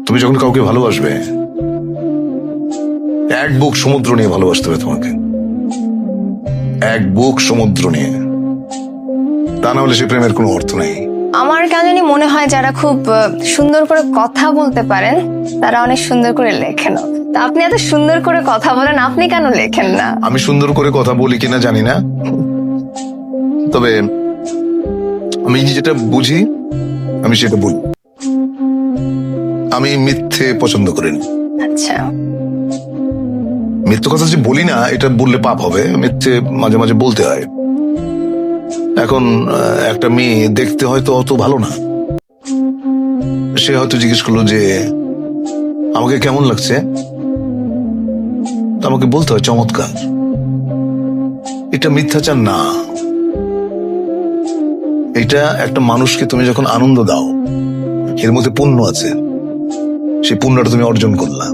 তুমি যখন কাউকে ভালোবাসবে, এক বুক সমুদ্র নিয়ে ভালোবাসতে হবে তোমাকে, এক বুক সমুদ্র নিয়ে। তা না হলে সে প্রেমের কোনো অর্থ নেই। আমার কেন জানি মনে হয় যারা খুব সুন্দর করে কথা বলতে পারেন তারা অনেক সুন্দর করে লেখেন। তা আপনি এত সুন্দর করে কথা বলেন, আপনি কেন লেখেন না? আমি সুন্দর করে কথা বলি কিনা জানি না, তবে আমি যেটা বুঝি আমি সেটা বলি। আমি মিথ্যে পছন্দ করি না। আচ্ছা, মিথ্যে কথা যে বলি না এটা বললে পাপ হবে, মিথ্যে মাঝে মাঝে বলতে হয়। এখন একটা মেয়ে দেখতে হয়তো অত ভালো না, সে হয়তো জিজ্ঞেস করলো যে আমাকে কেমন লাগছে, আমাকে বলতে হয় চমৎকার। এটা মিথ্যাচার না, এটা একটা মানুষকে তুমি যখন আনন্দ দাও এর মধ্যে পুণ্য আছে, সেই পুণ্যটা তুমি অর্জন করলা।